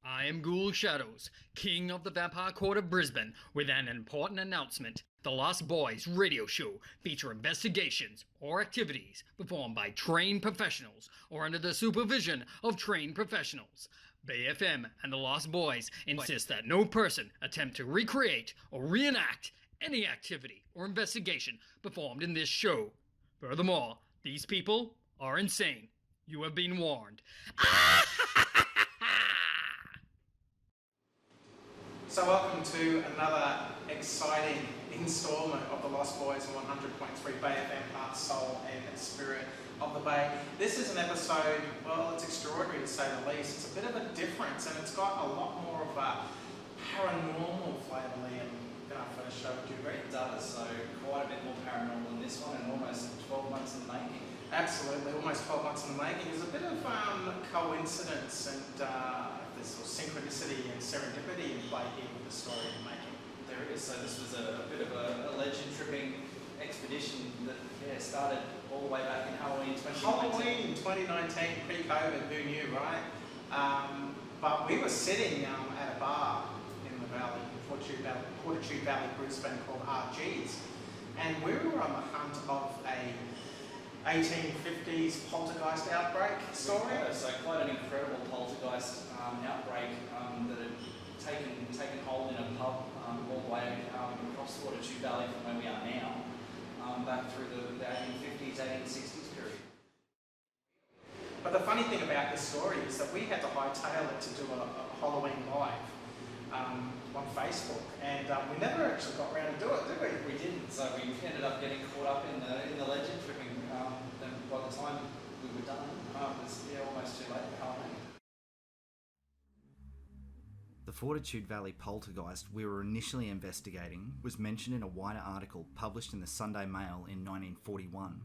I am Ghoul Shadows, King of the Vampire Court of Brisbane, with an important announcement. The Lost Boys radio show feature investigations or activities performed by trained professionals or under the supervision of trained professionals. BFM and the Lost Boys insist that no person attempt to recreate or reenact any activity or investigation performed in this show. Furthermore, these people are insane. You have been warned. So welcome to another exciting instalment of the Lost Boys on 100.3 Bay FM, Heart, Soul and Spirit of the Bay. This is an episode, well, it's extraordinary to say the least. It's a bit of a difference and it's got a lot more of a paranormal flavour, Liam, than our first show. Would you agree? It does, so quite a bit more paranormal in this one and almost 12 months in the making. Absolutely, almost 12 months in the making. There's a bit of coincidence and there's sort of synchronicity and serendipity in play here with the story in making. There is, so this was a bit of a legend tripping expedition that started all the way back in Halloween 2019. Halloween 2019, pre-COVID, who knew, right? But we were sitting at a bar in the valley, Fortitude Valley, Brisbane, called RG's, and we were on the hunt of a 1850s poltergeist outbreak story. So quite an incredible poltergeist outbreak that had taken hold in a pub all the way across Fortitude Valley from where we are now, back through the 1850s, 1860s period. But the funny thing about this story is that we had to hightail it to do a Halloween live on Facebook, and we never actually got around to do it, did we? We didn't, so we ended up getting caught up in the legend tripping. And by the time we were done, it was almost too late for Halloween. The Fortitude Valley poltergeist we were initially investigating was mentioned in a wider article published in the Sunday Mail in 1941.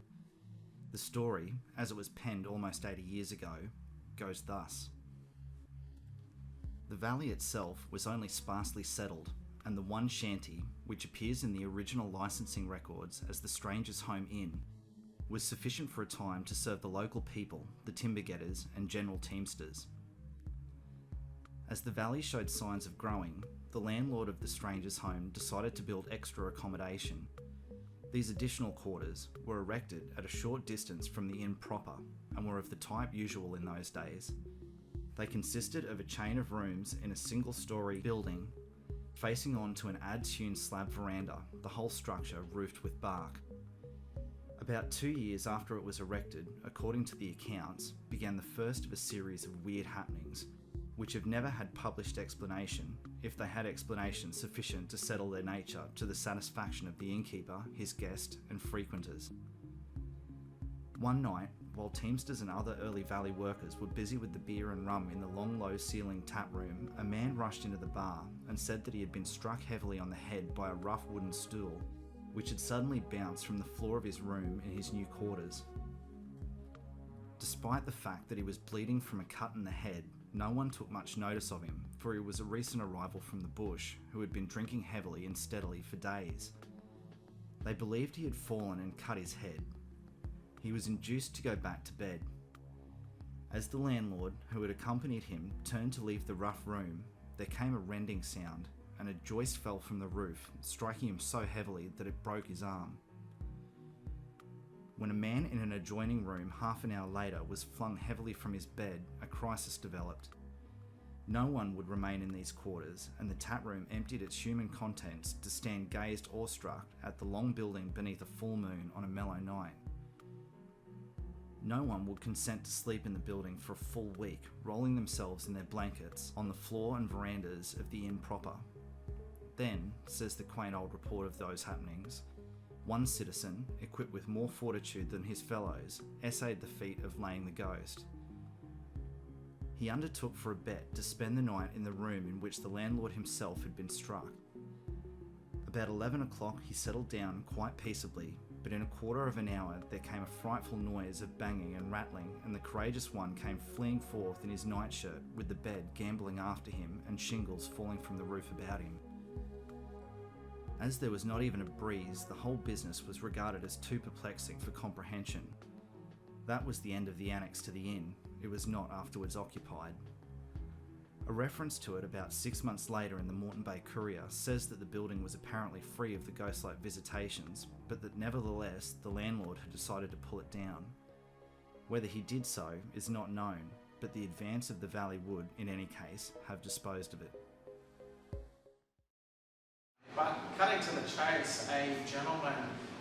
The story, as it was penned almost 80 years ago, goes thus. The valley itself was only sparsely settled, and the one shanty, which appears in the original licensing records as the Stranger's Home Inn, was sufficient for a time to serve the local people, the timber getters and general teamsters. As the valley showed signs of growing, the landlord of the Stranger's Home decided to build extra accommodation. These additional quarters were erected at a short distance from the inn proper and were of the type usual in those days. They consisted of a chain of rooms in a single-storey building facing on to an adze-hewn slab veranda, the whole structure roofed with bark. About 2 years after it was erected, according to the accounts, began the first of a series of weird happenings, which have never had published explanation, if they had explanation sufficient to settle their nature to the satisfaction of the innkeeper, his guest, and frequenters. One night, while teamsters and other early valley workers were busy with the beer and rum in the long low-ceilinged tap room, a man rushed into the bar and said that he had been struck heavily on the head by a rough wooden stool, which had suddenly bounced from the floor of his room in his new quarters. Despite the fact that he was bleeding from a cut in the head, no one took much notice of him, for he was a recent arrival from the bush who had been drinking heavily and steadily for days. They believed he had fallen and cut his head. He was induced to go back to bed. As the landlord, who had accompanied him, turned to leave the rough room, there came a rending sound, and a joist fell from the roof, striking him so heavily that it broke his arm. When a man in an adjoining room half an hour later was flung heavily from his bed, a crisis developed. No one would remain in these quarters, and the tap room emptied its human contents to stand gazed awestruck at the long building beneath a full moon on a mellow night. No one would consent to sleep in the building for a full week, rolling themselves in their blankets on the floor and verandas of the inn proper. Then, says the quaint old report of those happenings, one citizen, equipped with more fortitude than his fellows, essayed the feat of laying the ghost. He undertook for a bet to spend the night in the room in which the landlord himself had been struck. About 11 o'clock he settled down quite peaceably, but in a quarter of an hour there came a frightful noise of banging and rattling, and the courageous one came fleeing forth in his nightshirt with the bed gambolling after him and shingles falling from the roof about him. As there was not even a breeze, the whole business was regarded as too perplexing for comprehension. That was the end of the annex to the inn. It was not afterwards occupied. A reference to it about 6 months later in the Moreton Bay Courier says that the building was apparently free of the ghost-like visitations, but that nevertheless the landlord had decided to pull it down. Whether he did so is not known, but the advance of the valley would, in any case, have disposed of it. But cutting to the chase, a gentleman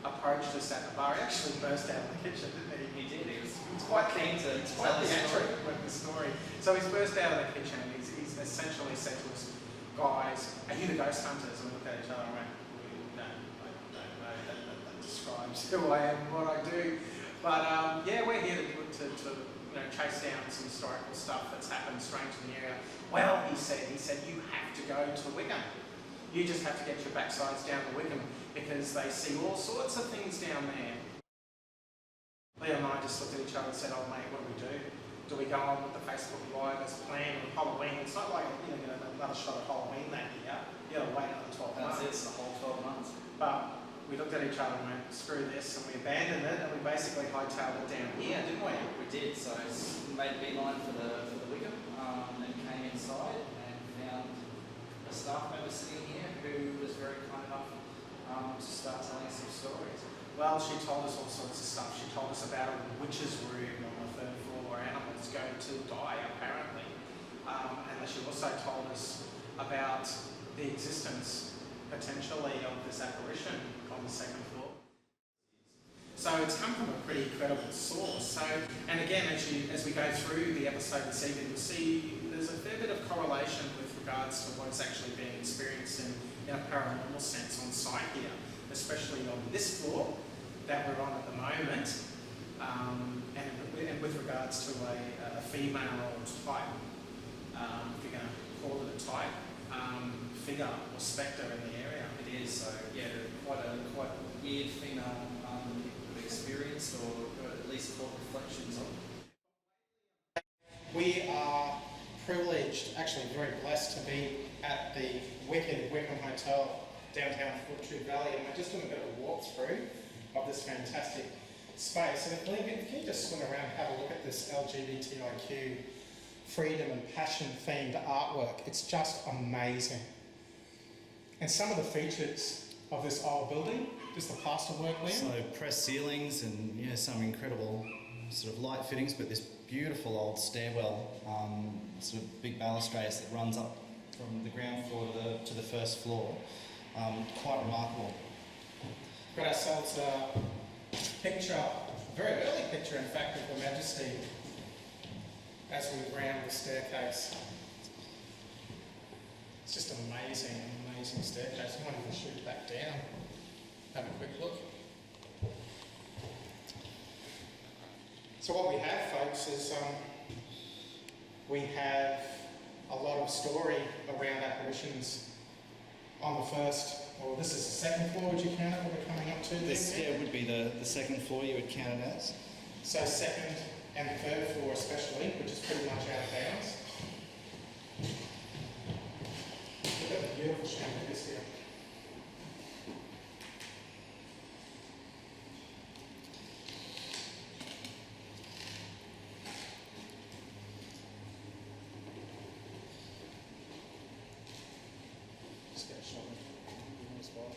approached us at the bar. He actually burst out of the kitchen, didn't he? He did. He was quite keen to quite tell the story. theatric with the story. So he's burst out of the kitchen and he's essentially said to us, guys, are you the ghost hunters? And we looked at each other and went, no, that describes who I am and what I do. But yeah, we're here to chase down some historical stuff that's happened strange in the area. Well, he said you have to go to Wickham. You just have to get your backsides down to Wickham because they see all sorts of things down there. Liam and I just looked at each other and said, oh mate, what do? Do we go on with the Facebook Live as planned with Halloween? It's not like another shot of Halloween that year. You gotta wait another 12 months. That's it, it's the whole 12 months. But we looked at each other and went, screw this, and we abandoned it and we basically hightailed it down here, didn't we? We did, so made beeline for the Wickham and came inside and found a staff member sitting here who was very kind enough to start telling us some stories. Well, she told us all sorts of stuff. She told us about a witch's room on the third floor where animals go to die, apparently. And she also told us about the existence, potentially, of this apparition on the second floor. So it's come from a pretty credible source. So, and again, as we go through the episode this evening, you'll see there's a fair bit of correlation with regards to what's actually being experienced in a paranormal sense on site here, especially on this floor that we're on at the moment, and with regards to a female type, if you're going to call it a type, figure or spectre in the area. It is, so yeah, quite a weird female we've experienced or at least caught reflections of. We are privileged, actually very blessed to be at the Wickham Hotel, downtown Fortitude Valley, and we're just doing a bit of a walkthrough of this fantastic space. And if you just swing around and have a look at this LGBTIQ freedom and passion themed artwork, it's just amazing. And some of the features of this old building, just the plasterwork, Liam. So pressed ceilings and some incredible sort of light fittings, but this beautiful old stairwell, sort of big balustrades that runs up from the ground floor to the first floor. Quite remarkable. Got ourselves a picture, a very early picture in fact, of Her Majesty as we round the staircase. It's just amazing staircase. I might even shoot back down, have a quick look. So what we have, folks, is we have a lot of story around apparitions on the first, well, this is the second floor, would you count it, what we're coming up to? This would be the second floor you would count it as. So second and third floor especially, which is pretty much out of bounds. Look at the beautiful chandeliers here. Just get a shot of you as well.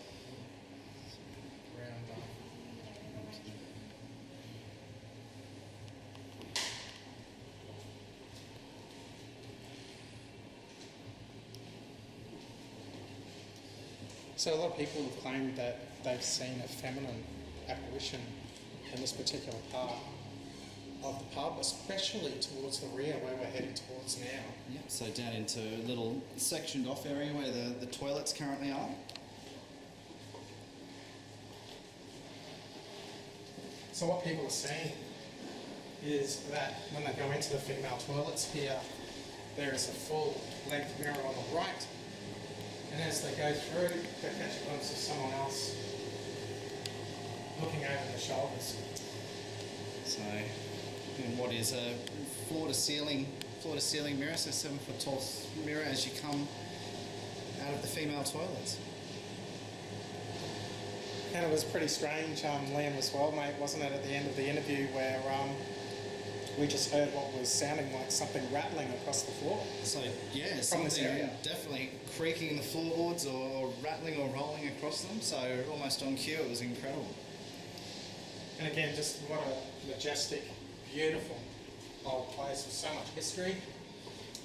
Round up. So a lot of people have claimed that they've seen a feminine apparition in this particular part of the pub, especially towards the rear where we're heading towards now. Yep, so down into a little sectioned off area where the toilets currently are. So what people are saying is that when they go into the female toilets here, there is a full length mirror on the right, and as they go through, they catch a glimpse of someone else looking over their shoulders. So, in what is a floor to ceiling mirror, so 7 foot tall mirror as you come out of the female toilets. And it was pretty strange, Liam, as well, mate, wasn't it, at the end of the interview where we just heard what was sounding like something rattling across the floor. So yeah, From this something area. definitely creaking in the floorboards or rattling or rolling across them. So almost on cue, it was incredible. And again, just what a majestic, beautiful old place with so much history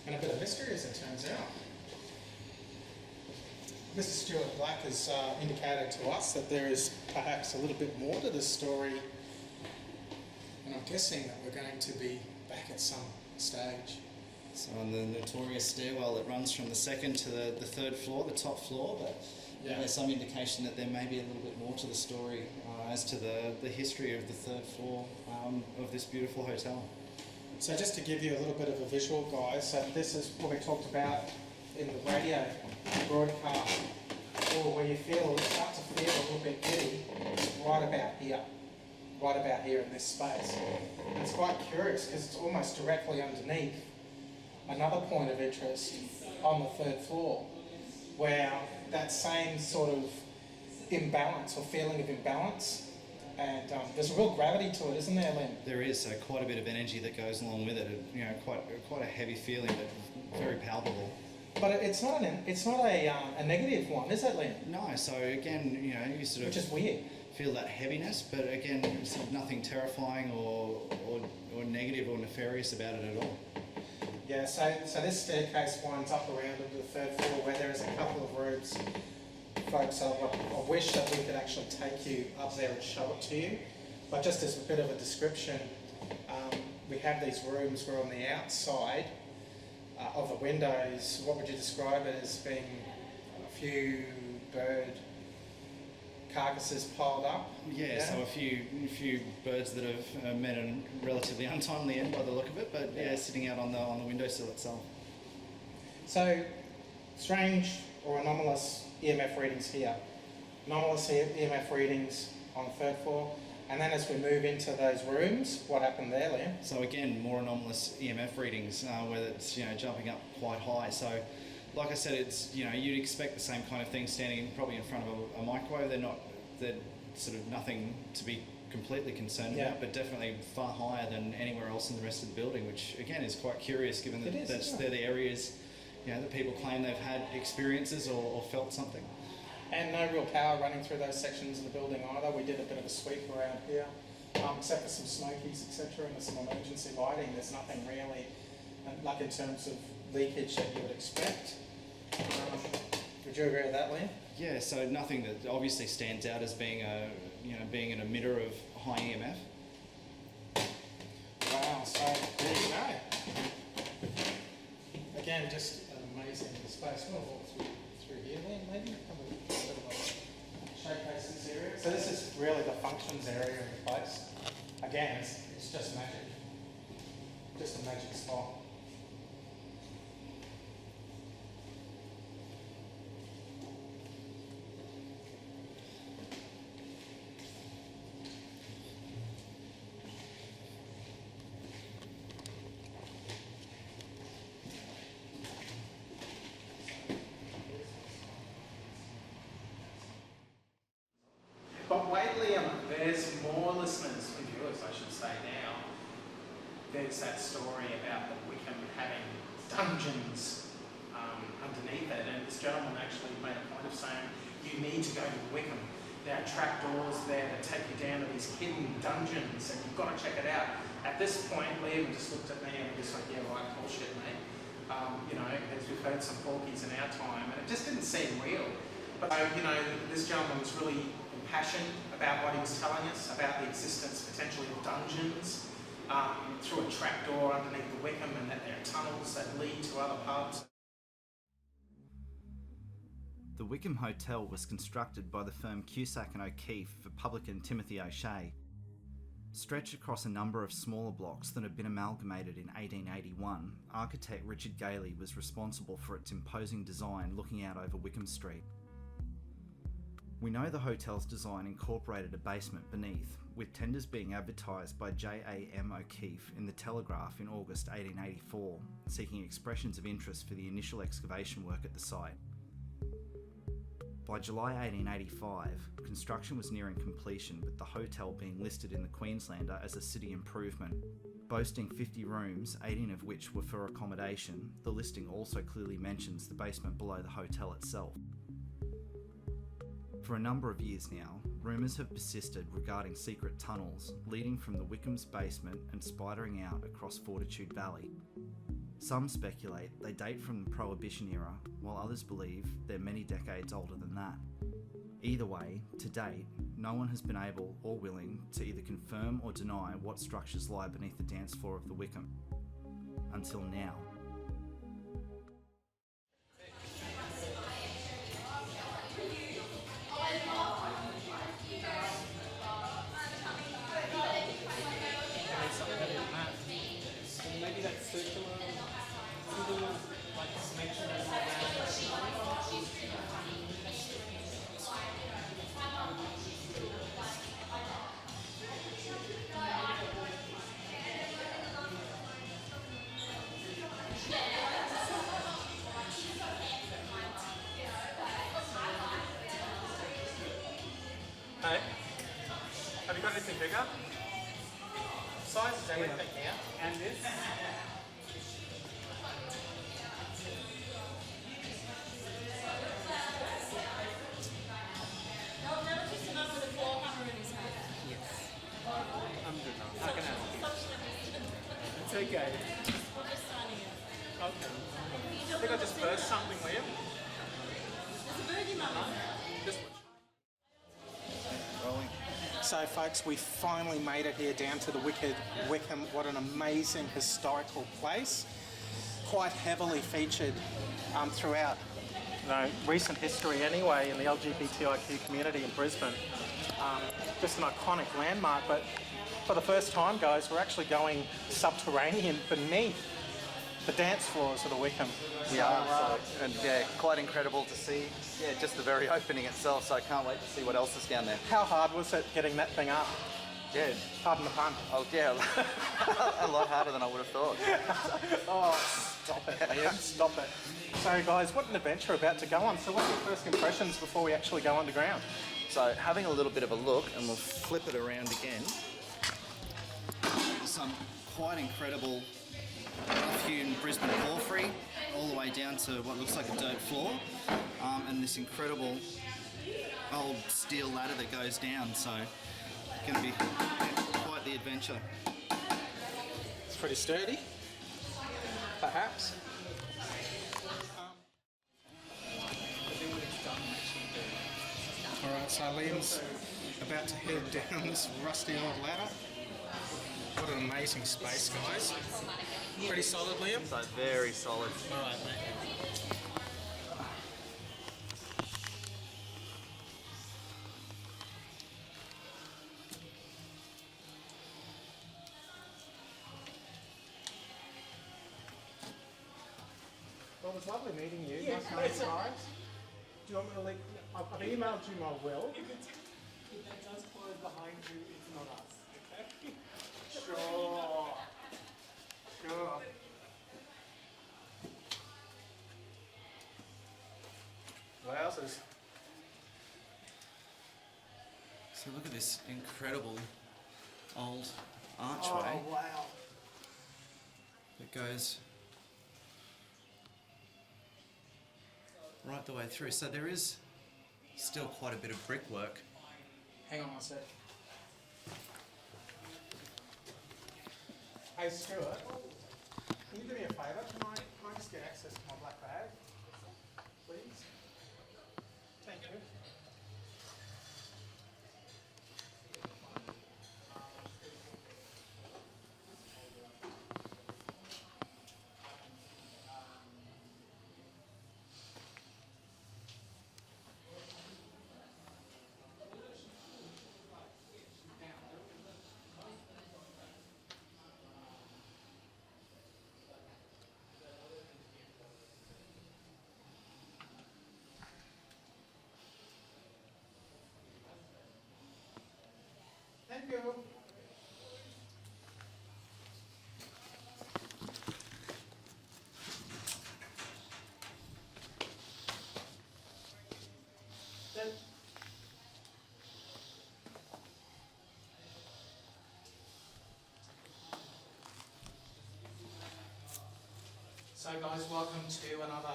and a bit of mystery, as it turns out. Mr. Stuart Black has indicated to us that there is perhaps a little bit more to this story, and I'm guessing that we're going to be back at some stage. So on the notorious stairwell that runs from the second to the third floor, the top floor, but there's some indication that there may be a little bit more to the story as to the history of the third floor of this beautiful hotel. So just to give you a little bit of a visual, guys, so this is what we talked about in the radio broadcast, or where you start to feel a little bit giddy, right about here in this space. And it's quite curious because it's almost directly underneath another point of interest on the third floor, where that same sort of imbalance or feeling of imbalance, and there's a real gravity to it, isn't there, Liam? There is, so quite a bit of energy that goes along with it. You know, quite a heavy feeling, but very palpable. But it's not a negative one, is it, Liam? No, so again, you know, you sort of Which is weird. feel that heaviness, but again, it's nothing terrifying or negative or nefarious about it at all. Yeah, so this staircase winds up around to the third floor where there is a couple of rooms. Folks, I wish that we could actually take you up there and show it to you, but just as a bit of a description, we have these rooms where on the outside of the windows, what would you describe it as being a few bird carcasses piled up? Yeah, so a few birds that have met a relatively untimely end by the look of it, but sitting out on the windowsill itself. So, strange or anomalous EMF readings here. Anomalous EMF readings on the third floor. And then as we move into those rooms, what happened there, Liam? So again, more anomalous EMF readings, where it's jumping up quite high. So, like I said, it's you'd expect the same kind of thing standing probably in front of a microwave. They're sort of nothing to be completely concerned about, but definitely far higher than anywhere else in the rest of the building, which again is quite curious given that they're the areas that people claim they've had experiences or felt something. And no real power running through those sections of the building either. We did a bit of a sweep around here, except for some smokies, etc., and some emergency lighting. There's nothing really, like in terms of leakage that you would expect. Would you agree with that, Liam? Yeah, so nothing that obviously stands out as being being an emitter of high EMF. Wow, so there you go. Again, just an amazing space. We'll walk through here, Liam, maybe? Showcase this area. So this is really the functions area of the place. Again, it's just magic. Just a magic spot. But wait, Liam, there's more listeners and viewers, I should say now. There's that story about the Wickham having dungeons underneath it, and this gentleman actually made a point of saying, you need to go to Wickham. There are trapdoors there that take you down to these hidden dungeons, and you've got to check it out. At this point, Liam just looked at me and was like, yeah, right, bullshit, mate. As we've heard some porkies in our time, and it just didn't seem real. But, this gentleman was really passionate about what he was telling us about the existence potentially of dungeons through a trapdoor underneath the Wickham, and that there are tunnels that lead to other pubs. The Wickham Hotel was constructed by the firm Cusack and O'Keefe for publican Timothy O'Shea. Stretched across a number of smaller blocks that had been amalgamated in 1881, architect Richard Gailey was responsible for its imposing design looking out over Wickham Street. We know the hotel's design incorporated a basement beneath, with tenders being advertised by J.A.M. O'Keefe in the Telegraph in August 1884, seeking expressions of interest for the initial excavation work at the site. By July 1885, construction was nearing completion, with the hotel being listed in the Queenslander as a city improvement. Boasting 50 rooms, 18 of which were for accommodation, the listing also clearly mentions the basement below the hotel itself. For a number of years now, rumours have persisted regarding secret tunnels leading from the Wickham's basement and spidering out across Fortitude Valley. Some speculate they date from the Prohibition era, while others believe they're many decades older than that. Either way, to date, no one has been able or willing to either confirm or deny what structures lie beneath the dance floor of the Wickham. Until now. Maybe that circular little connection Hey, have you got anything bigger? Size is everything here. And this? I'm good now. How can I help you? It's okay. Okay. I think I just burst something, Liam. Just So folks, we finally made it here down to the Wickham. What an amazing historical place. Quite heavily featured throughout recent history anyway in the LGBTIQ community in Brisbane. Just an iconic landmark, but for the first time, guys, we're actually going subterranean beneath the dance floors of the Wickham. And quite incredible to see. Yeah, just the very opening itself, so I can't wait to see what else is down there. How hard was it getting that thing up? Yeah. Pardon the pun. Oh, yeah, a lot harder than I would have thought. Oh, stop it, Liam, stop it. So guys, what an adventure about to go on. So what's your first impressions before we actually go underground? So having a little bit of a look, and we'll flip it around again. Some quite incredible rough-hewn Brisbane porphyry, all the way down to what looks like a dirt floor, and this incredible old steel ladder that goes down, so it's going to be quite the adventure. It's pretty sturdy, perhaps. Alright, so Liam's about to head down this rusty old ladder. What an amazing space, guys. Pretty solid, Liam? So very solid. Alright, mate. Well, it was lovely meeting you. Yeah, nice, guys. Do you want me to link? I've emailed you my will. If that does close behind you, it's not us, okay? Sure. Sure. Wowzers. So look at this incredible old archway Oh, wow. that goes right the way through. So there is still quite a bit of brickwork. Hang on one sec. Hey, Stuart, can you do me a favour? Can I just get access to my black bag, please? Thank you. Thank you. So guys, welcome to another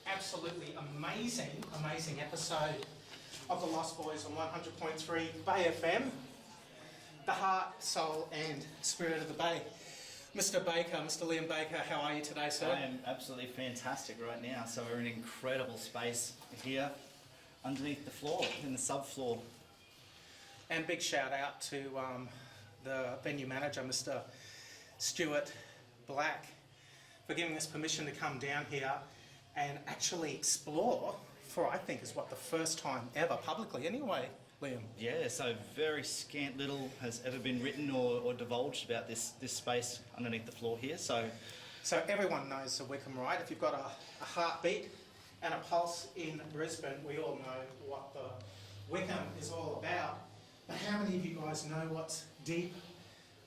absolutely amazing episode of The Lost Boys on 100.3 Bay FM, the heart, soul and spirit of the Bay. Mr. Baker, Mr. Liam Baker, how are you today, sir? I am absolutely fantastic right now. So we're in an incredible space here underneath the floor, in the subfloor. And big shout out to the venue manager, Mr. Stuart Black, for giving us permission to come down here and actually explore for, I think, is what, the first time ever, publicly anyway, Liam. Yeah, so very scant little has ever been written or divulged about this space underneath the floor here. So everyone knows the Wickham, right? If you've got a heartbeat and a pulse in Brisbane, we all know what the Wickham is all about. But how many of you guys know what's deep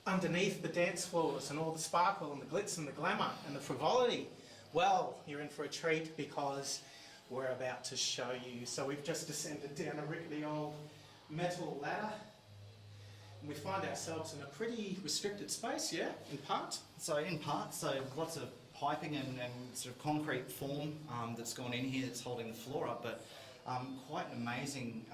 underneath the dance floors and all the sparkle and the glitz and the glamour and the frivolity? Well, you're in for a treat because we're about to show you. So we've just descended down a rickety old metal ladder and we find ourselves in a pretty restricted space, yeah, in part. So lots of piping and sort of concrete form that's gone in here that's holding the floor up, but quite an amazing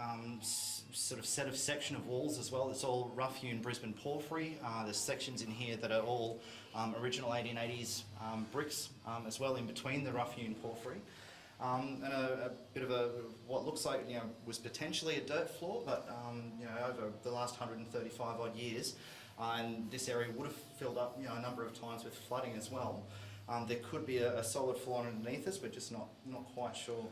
sort of section of walls as well. It's all rough-hewn Brisbane porphyry. There's sections in here that are all original 1880s bricks as well in between the rough-hewn porphyry. And a bit of what looks like, was potentially a dirt floor, but over the last 135 odd years, and this area would have filled up, a number of times with flooding as well. There could be a solid floor underneath us, we're just not quite sure.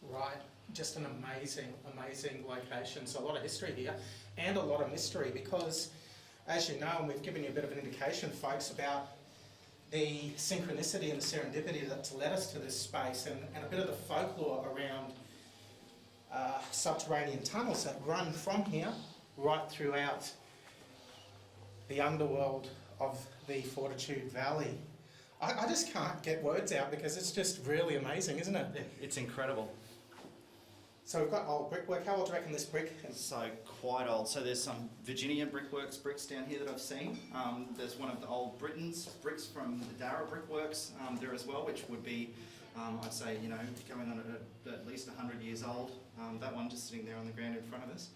Right, just an amazing location. So a lot of history here and a lot of mystery because, as you know, and we've given you a bit of an indication, folks, about the synchronicity and the serendipity that's led us to this space and a bit of the folklore around subterranean tunnels that run from here right throughout the underworld of the Fortitude Valley. I just can't get words out because it's just really amazing, isn't it? Yeah, it's incredible. So we've got old brickwork. How old do you reckon this brick is? So quite old. So there's some Virginia brickworks bricks down here that I've seen. There's one of the old Britain's bricks from the Darra brickworks there as well, which would be, I'd say, going on at least 100 years old. That one just sitting there on the ground in front of us.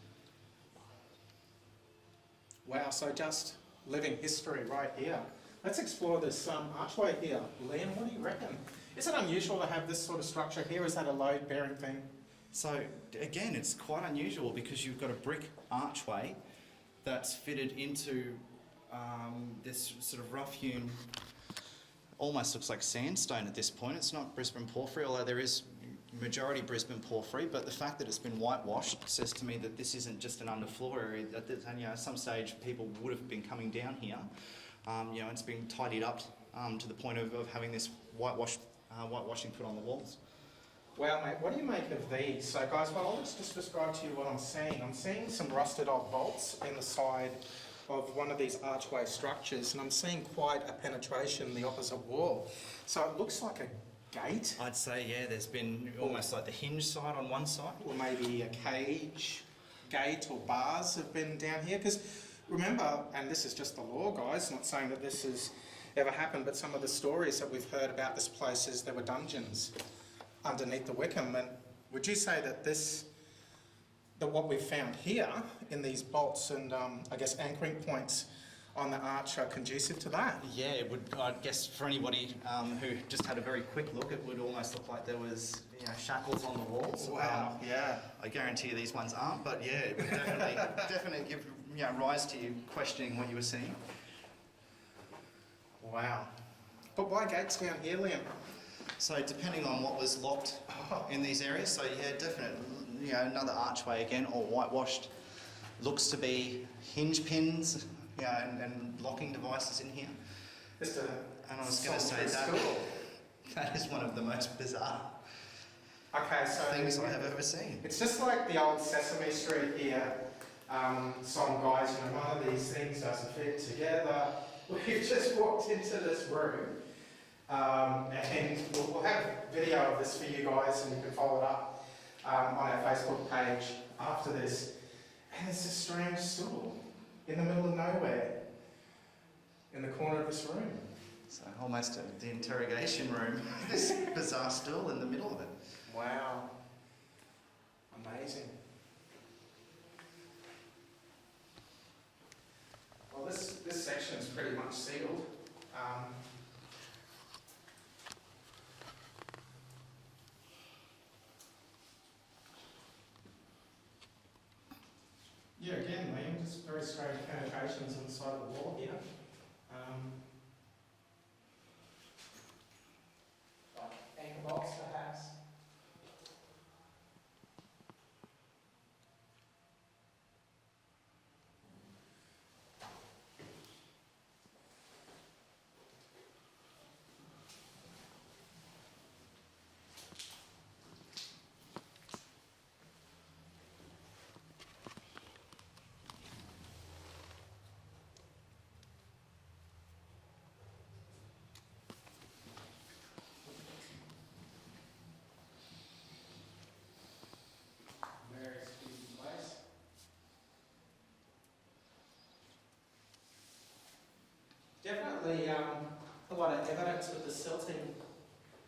Wow, so just living history right here. Let's explore this archway here. Liam, what do you reckon? Is it unusual to have this sort of structure here? Is that a load-bearing thing? So again, it's quite unusual because you've got a brick archway that's fitted into this sort of rough-hewn, almost looks like sandstone at this point. It's not Brisbane porphyry, although there is majority Brisbane porphyry, but the fact that it's been whitewashed says to me that this isn't just an underfloor area, that at some stage people would have been coming down here. It's been tidied up to the point of having this whitewashing put on the walls. Well, mate, what do you make of these? So, guys, I'll just describe to you what I'm seeing. I'm seeing some rusted old bolts in the side of one of these archway structures, and I'm seeing quite a penetration in the opposite wall. So it looks like a gate. I'd say, yeah, there's been almost like the hinge side on one side. Or maybe a cage, gate or bars have been down here. Because remember, and this is just the lore, guys, not saying that this has ever happened, but some of the stories that we've heard about this place is there were dungeons underneath the Wickham. And would you say that what we've found here in these bolts and I guess anchoring points on the arch are conducive to that? Yeah, it would. I guess for anybody who just had a very quick look, it would almost look like there was shackles on the walls. Wow, yeah. I guarantee you these ones aren't, but yeah, it would definitely give rise to you questioning what you were seeing. Wow. But why gates down here, Liam? So depending on what was locked in these areas, so yeah, definitely, another archway again, all whitewashed. Looks to be hinge pins, and locking devices in here. And I was going to say that is one of the most bizarre things I have ever seen. It's just like the old Sesame Street here. Some guys, one of these things doesn't fit together. We've just walked into this room. And we'll have video of this for you guys, and you can follow it up on our Facebook page after this. And there's this strange stool in the middle of nowhere in the corner of this room. So almost the interrogation room. This bizarre stool in the middle of it. Wow. Amazing. Well, this section is pretty much sealed. Yeah, again, Liam, just very strange penetrations on the side of the wall here. Like anchor bolts, perhaps. Various keys in place. Definitely a lot of evidence with the silting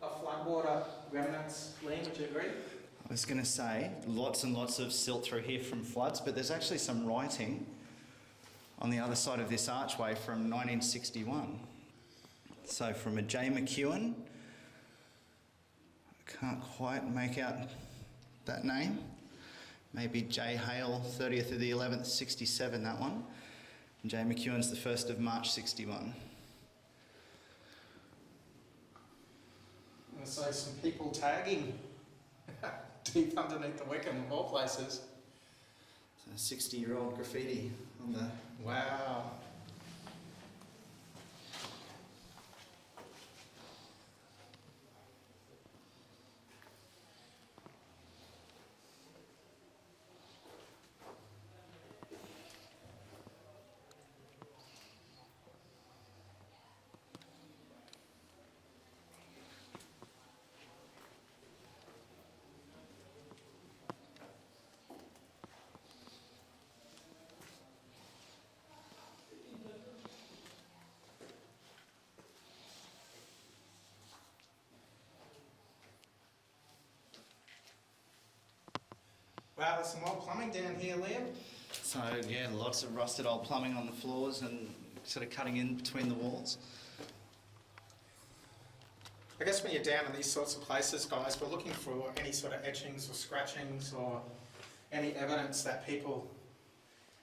of floodwater remnants. Liam, would you agree? I was going to say, lots and lots of silt through here from floods, but there's actually some writing on the other side of this archway from 1961. So from a J. McEwen, I can't quite make out that name. Maybe J. Hale, 30th of the 11th, 67, that one. And J. McEwen's the 1st of March, 61. And so some people tagging deep underneath the Wickham of all places. So 60-year-old graffiti on the... Wow. Wow, there's some old plumbing down here, Liam. So yeah, lots of rusted old plumbing on the floors and sort of cutting in between the walls. I guess when you're down in these sorts of places, guys, we're looking for any sort of etchings or scratchings or any evidence that people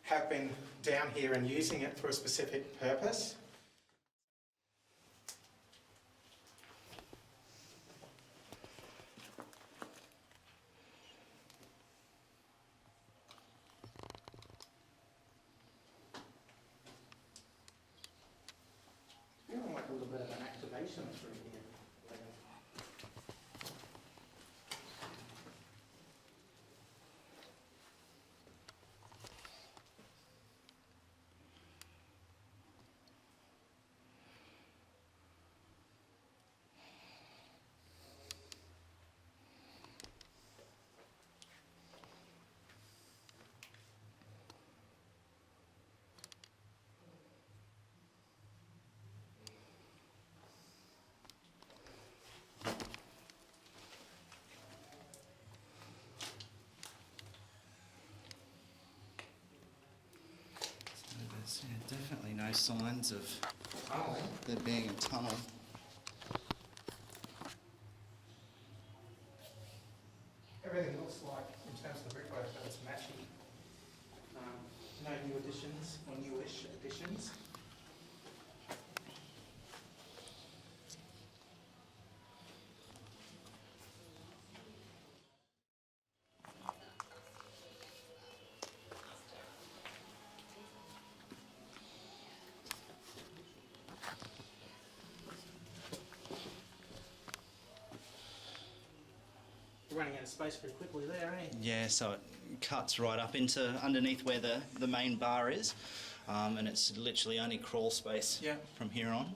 have been down here and using it for a specific purpose. Feeling like a little bit of an activation through here. There's definitely no signs of Oh, there being a tunnel. everything looks like, in terms of the brickwork, that it's matching. No new additions or newish additions. We're running out of space pretty quickly there, eh? Yeah, so it cuts right up into underneath where the main bar is, and it's literally only crawl space Yeah. from here on.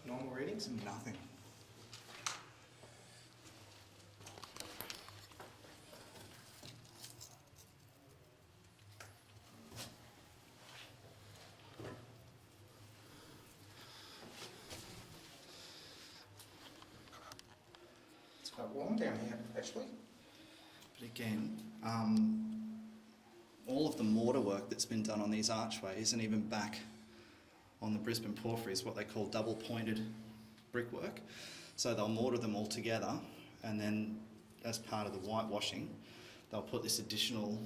Normal readings? Nothing. It's quite warm down here, actually. But again, all of the mortar work that's been done on these archways and even back on the Brisbane porphyry is what they call double pointed brickwork. So they'll mortar them all together, and then as part of the whitewashing, they'll put this additional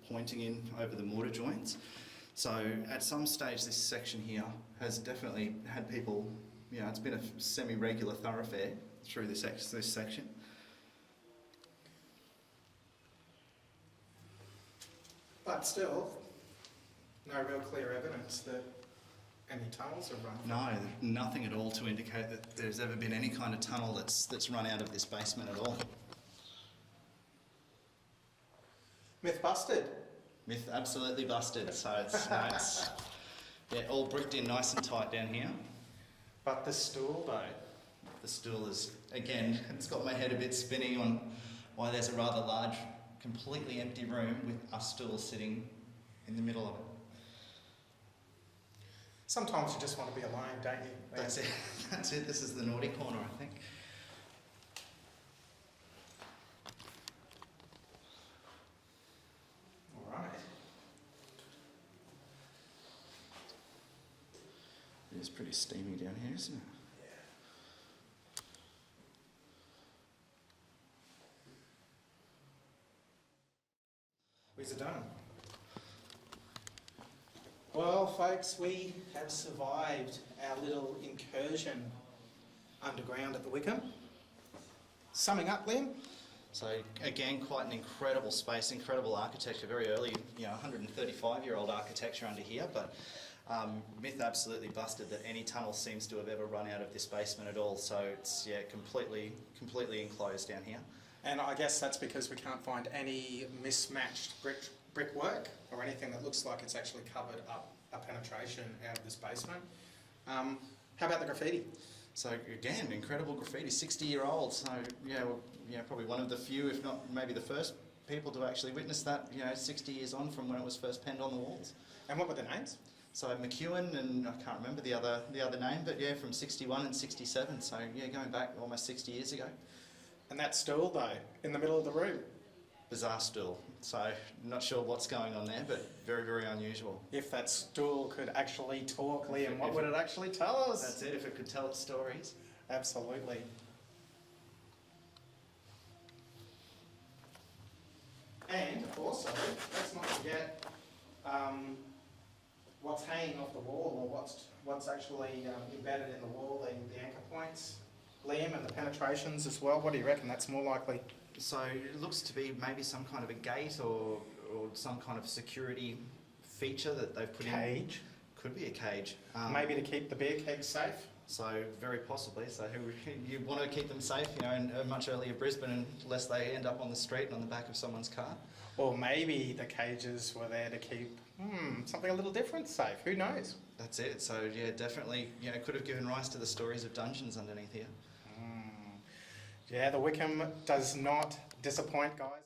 pointing in over the mortar joints. So at some stage this section here has definitely had people, it's been a semi-regular thoroughfare through this section. But still, no real clear evidence that any tunnels have run. No, nothing at all to indicate that there's ever been any kind of tunnel that's run out of this basement at all. Myth busted. Myth absolutely busted. So it's all bricked in nice and tight down here. But the stool, though. The stool is, again, it's got my head a bit spinning on why there's a rather large, completely empty room with a stool sitting in the middle of it. Sometimes you just want to be alone, don't you? That's it. That's it. This is the naughty corner, I think. All right. It is pretty steamy down here, isn't it? Where's it done? Well, folks, we have survived our little incursion underground at the Wickham. Summing up, Liam? So again, quite an incredible space, incredible architecture, very early, 135-year-old architecture under here, but myth absolutely busted that any tunnel seems to have ever run out of this basement at all. So it's, completely enclosed down here. And I guess that's because we can't find any mismatched brickwork or anything that looks like it's actually covered up a penetration out of this basement. How about the graffiti? So again, incredible graffiti, 60-year-old. So probably one of the few, if not maybe the first people to actually witness that. 60 years on from when it was first penned on the walls. And what were the names? So McEwen and I can't remember the other name, but from 61 and 67. So going back almost 60 years ago. And that stool, though, in the middle of the room. Bizarre stool. So not sure what's going on there, but very, very unusual. If that stool could actually talk, Liam, what would it actually tell us? That's it, if it could tell its stories. Absolutely. And also, let's not forget what's hanging off the wall, or what's actually embedded in the wall, the anchor points. Liam, and the penetrations as well. What do you reckon? That's more likely. So it looks to be maybe some kind of a gate or some kind of security feature that they've put in. Cage. Could be a cage. Maybe to keep the beer kegs safe. So very possibly. So you want to keep them safe, in a much earlier Brisbane, unless they end up on the street and on the back of someone's car. Or maybe the cages were there to keep something a little different safe. Who knows? That's it. So definitely, could have given rise to the stories of dungeons underneath here. Yeah, the Wickham does not disappoint, guys.